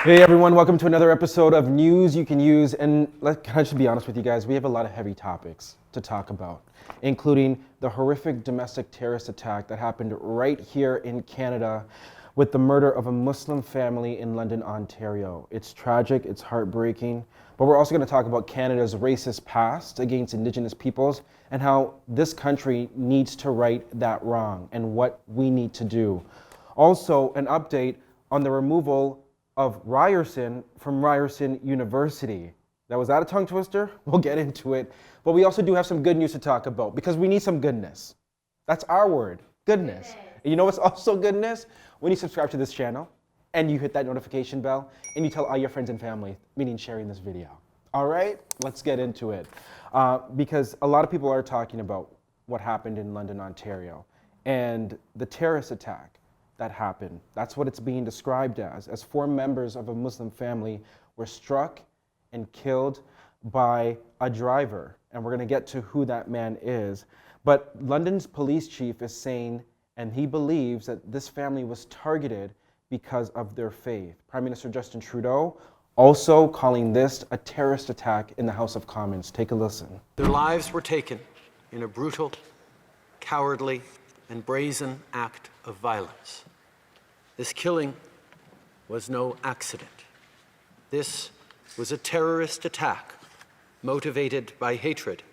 Hey everyone, welcome to another episode of News You Can Use. And can I just be honest with you guys, we have a lot of heavy topics to talk about, including the horrific domestic terrorist attack that happened right here in Canada with the murder of a Muslim family in London, Ontario. It's tragic, it's heartbreaking, but we're also going to talk about Canada's racist past against Indigenous peoples and how this country needs to right that wrong and what we need to do. Also, an update on the removal of Ryerson from Ryerson University. Was that a tongue twister? We'll get into it. But we also do have some good news to talk about because we need some goodness. That's our word, goodness. And you know what's also goodness? When you subscribe to this channel and you hit that notification bell and you tell all your friends and family, meaning sharing this video. All right, let's get into it. Because a lot of people are talking about what happened in London, Ontario, and the terrorist attack that happened. That's what it's being described as 4 members of a Muslim family were struck and killed by a driver. And we're gonna get to who that man is. But London's police chief is saying, and he believes that this family was targeted because of their faith. Prime Minister Justin Trudeau also calling this a terrorist attack in the House of Commons. Take a listen. Their lives were taken in a brutal, cowardly, and brazen act of violence. This killing was no accident. This was a terrorist attack motivated by hatred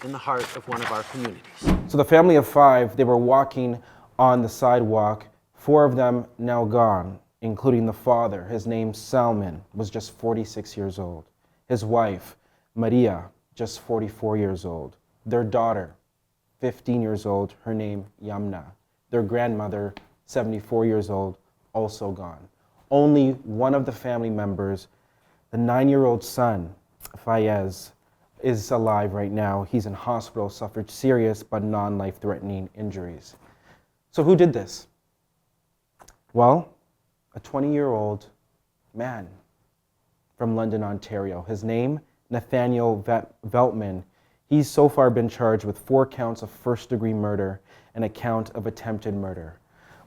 in the heart of one of our communities. So the family of 5, they were walking on the sidewalk, 4 of them now gone, including the father. His name Salman was just 46 years old. His wife, Maria, just 44 years old. Their daughter, 15 years old, her name Yamna. Their grandmother, 74 years old, also gone. Only one of the family members, the 9-year-old son, Fayez, is alive right now. He's in hospital, suffered serious but non-life-threatening injuries. So who did this? Well, a 20-year-old man from London, Ontario. His name, Nathaniel Veltman. He's so far been charged with 4 counts of first-degree murder and a count of attempted murder.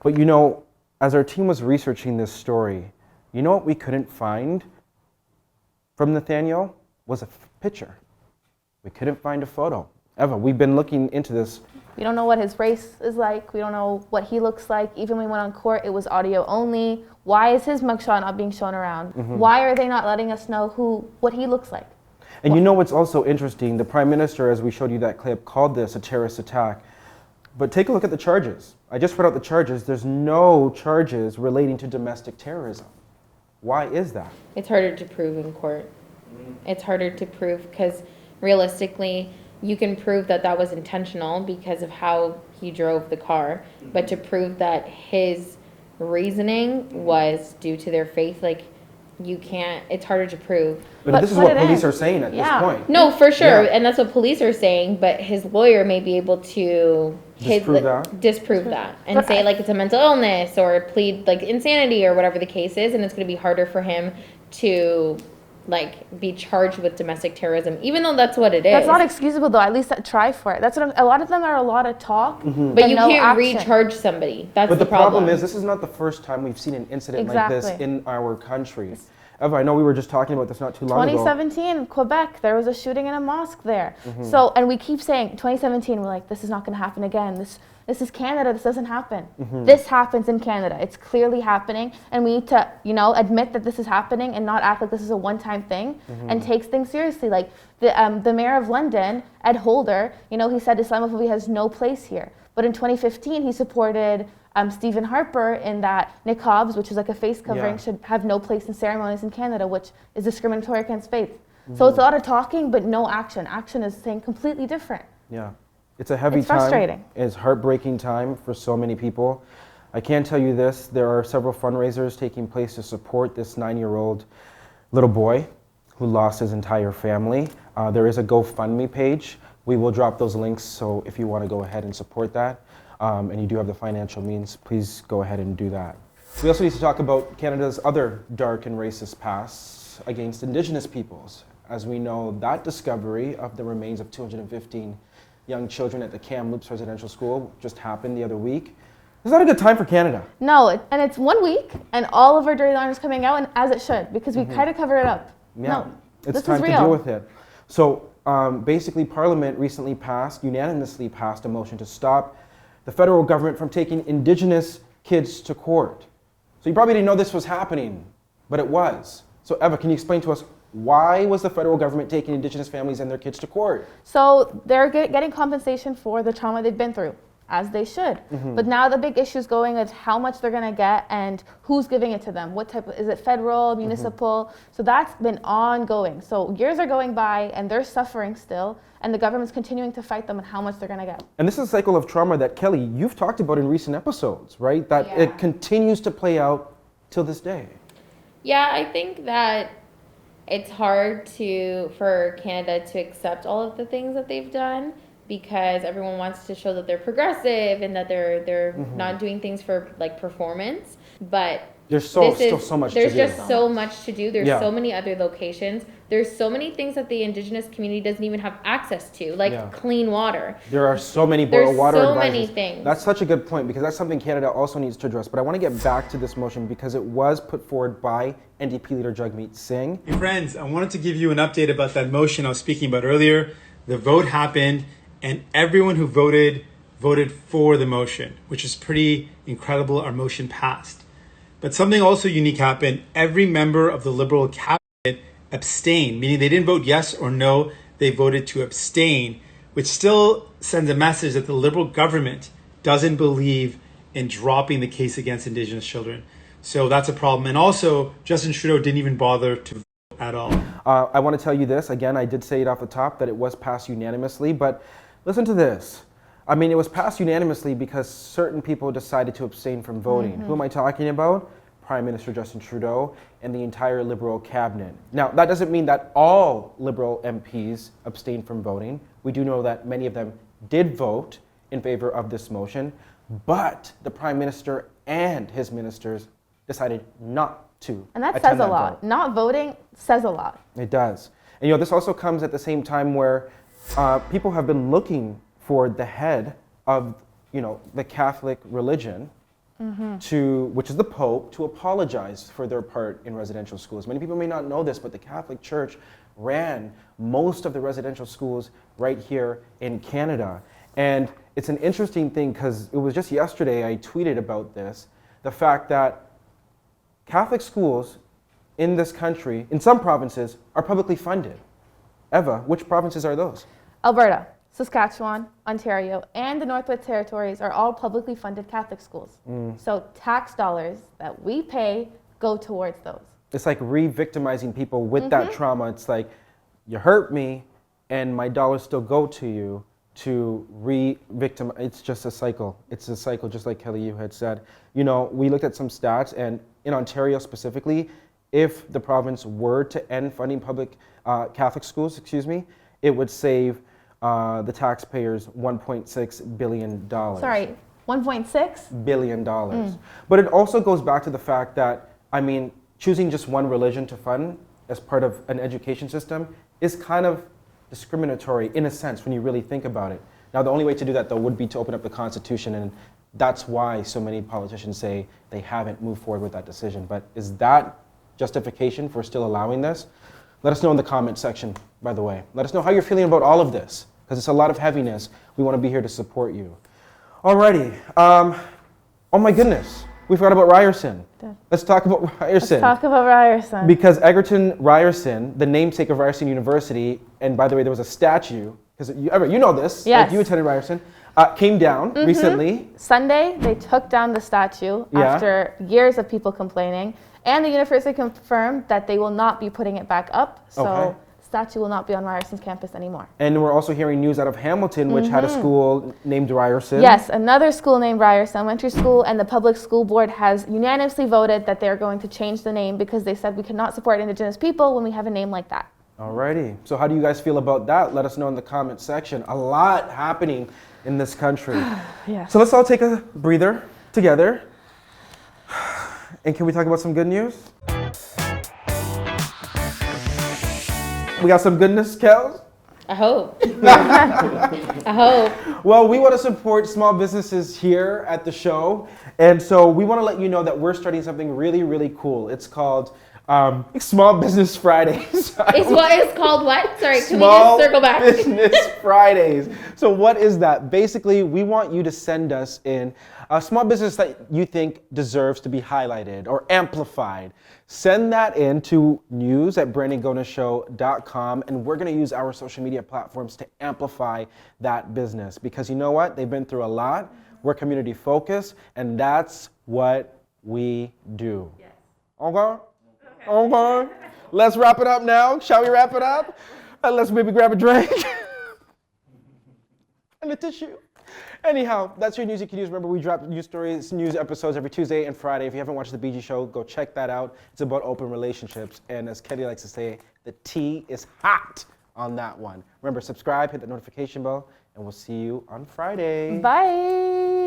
But you know, as our team was researching this story, you know what we couldn't find from Nathaniel was a picture. We couldn't find a photo. Eva, we've been looking into this. We don't know what his race is like. We don't know what he looks like. Even when we went on court, it was audio only. Why is his mugshot not being shown around? Why are they not letting us know what he looks like? And you know what's also interesting? The Prime Minister, as we showed you that clip, called this a terrorist attack. But take a look at the charges. I just read out the charges. There's no charges relating to domestic terrorism. Why is that? It's harder to prove in court. It's harder to prove because realistically, you can prove that that was intentional because of how he drove the car. But to prove that his reasoning was due to their faith, like, you can't, it's harder to prove. But this is what police are saying at this point. No, for sure. Yeah. And that's what police are saying, but his lawyer may be able to disprove that and say like it's a mental illness or plead like insanity or whatever the case is, and it's going to be harder for him to like be charged with domestic terrorism, even though that's what it is. That's not excusable though. At least try for it. That's what a lot of them are a lot of talk, but you can't recharge somebody. That's but the problem. Is this is not the first time we've seen an incident like this in our country. Eva, I know we were just talking about this not too long ago. 2017, Quebec, there was a shooting in a mosque there. So, and we keep saying 2017, we're like, this is not going to happen again. This is Canada. This doesn't happen. This happens in Canada. It's clearly happening, and we need to, admit that this is happening and not act like this is a one-time thing and take things seriously. Like the mayor of London, Ed Holder, he said Islamophobia has no place here. But in 2015, he supported Stephen Harper in that niqabs, which is like a face covering, should have no place in ceremonies in Canada, which is discriminatory against faith. So it's a lot of talking, but no action. Action is saying completely different. Yeah. It's a heavy time. Frustrating. It's heartbreaking time for so many people. I can tell you this, there are several fundraisers taking place to support this 9-year-old little boy who lost his entire family. There is a GoFundMe page. We will drop those links, so if you want to go ahead and support that, and you do have the financial means, please go ahead and do that. We also need to talk about Canada's other dark and racist past against Indigenous peoples. As we know, that discovery of the remains of 215 young children at the Kamloops Residential School just happened the other week. It's not a good time for Canada. No, and it's 1 week, and all of our dirty laundry is coming out, and as it should, because we kind of covered it up. Yeah, No, it's this time is to real. deal with it. So basically, Parliament recently unanimously passed a motion to stop the federal government from taking Indigenous kids to court. So you probably didn't know this was happening, but it was. So Eva, can you explain to us why was the federal government taking Indigenous families and their kids to court? So they're getting compensation for the trauma they've been through, as they should. But now the big issue is going is how much they're going to get and who's giving it to them. What type of, is it federal, municipal? So that's been ongoing. So years are going by and they're suffering still, and the government's continuing to fight them on how much they're going to get. And this is a cycle of trauma that, Kelly, you've talked about in recent episodes, right? That Yeah. it continues to play out till this day. Yeah, I think that it's hard for Canada to accept all of the things that they've done because everyone wants to show that they're progressive and that they're not doing things for like performance. But There's still so much to do. there's just so much to do. There's Yeah. so many other locations. There's so many things that the Indigenous community doesn't even have access to, like Yeah. clean water. There are so many boil There's water so advices. many things. That's such a good point because that's something Canada also needs to address. But I want to get back to this motion because it was put forward by NDP leader Jagmeet Singh. Hey friends, I wanted to give you an update about that motion I was speaking about earlier. The vote happened and everyone who voted for the motion, which is pretty incredible. Our motion passed. But something also unique happened. Every member of the Liberal cabinet abstained, meaning they didn't vote yes or no, they voted to abstain, which still sends a message that the Liberal government doesn't believe in dropping the case against Indigenous children. So that's a problem. And also, Justin Trudeau didn't even bother to vote at all. I want to tell you this. Again, I did say it off the top that it was passed unanimously, but listen to this. I mean, it was passed unanimously because certain people decided to abstain from voting. Who am I talking about? Prime Minister Justin Trudeau and the entire Liberal cabinet. Now, that doesn't mean that all Liberal MPs abstained from voting. We do know that many of them did vote in favor of this motion, but the Prime Minister and his ministers decided not to And that attend says a lot. vote. Not voting says a lot. It does. And this also comes at the same time where people have been looking for the head of, the Catholic religion, which is the Pope, to apologize for their part in residential schools. Many people may not know this, but the Catholic Church ran most of the residential schools right here in Canada. And it's an interesting thing because it was just yesterday I tweeted about this, the fact that Catholic schools in this country, in some provinces, are publicly funded. Eva, which provinces are those? Alberta, Saskatchewan, Ontario, and the Northwest Territories are all publicly funded Catholic schools. So tax dollars that we pay go towards those. It's like re-victimizing people with that trauma. It's like, you hurt me, and my dollars still go to you to re-victimize. It's just a cycle. It's a cycle, just like Kelly, you had said. We looked at some stats, and in Ontario specifically, if the province were to end funding public Catholic schools, it would save the taxpayers $1.6 billion. Sorry, 1.6? Billion dollars. But it also goes back to the fact that, choosing just one religion to fund as part of an education system is kind of discriminatory in a sense when you really think about it. Now, the only way to do that, though, would be to open up the Constitution, and that's why so many politicians say they haven't moved forward with that decision. But is that justification for still allowing this? Let us know in the comment section, by the way. Let us know how you're feeling about all of this, because it's a lot of heaviness. We want to be here to support you. Alrighty. Oh my goodness. We forgot about Ryerson. Let's talk about Ryerson. Let's talk about Ryerson. Because Egerton Ryerson, the namesake of Ryerson University, and by the way, there was a statue, because you know this, Yes. like you attended Ryerson, came down recently. Sunday, they took down the statue after years of people complaining, and the university confirmed that they will not be putting it back up, so Okay. statue will not be on Ryerson's campus anymore. And we're also hearing news out of Hamilton, which had a school named Ryerson. Yes, another school named Ryerson Elementary School, and the public school board has unanimously voted that they're going to change the name because they said we cannot support Indigenous people when we have a name like that. Alrighty. So how do you guys feel about that? Let us know in the comment section. A lot happening in this country. Yes. So let's all take a breather together. And can we talk about some good news? We got some goodness, Kels? I hope. I hope. Well, we want to support small businesses here at the show. And so we want to let you know that we're starting something really, really cool. It's called Small Business Fridays. It's called what? Sorry, can Small we just circle back? Business Fridays. So what is that? Basically, we want you to send us in a small business that you think deserves to be highlighted or amplified. Send that in to news@brandongonashow.com, and we're going to use our social media platforms to amplify that business. Because you know what? They've been through a lot. We're community focused, and that's what we do. Yes. Okay? Okay. Let's wrap it up now. Shall we wrap it up? Let's maybe grab a drink and a tissue. Anyhow, that's your news you can use. Remember, we drop news stories, news episodes every Tuesday and Friday. If you haven't watched the BG Show, go check that out. It's about open relationships. And as Kelly likes to say, the tea is hot on that one. Remember, subscribe, hit the notification bell, and we'll see you on Friday. Bye.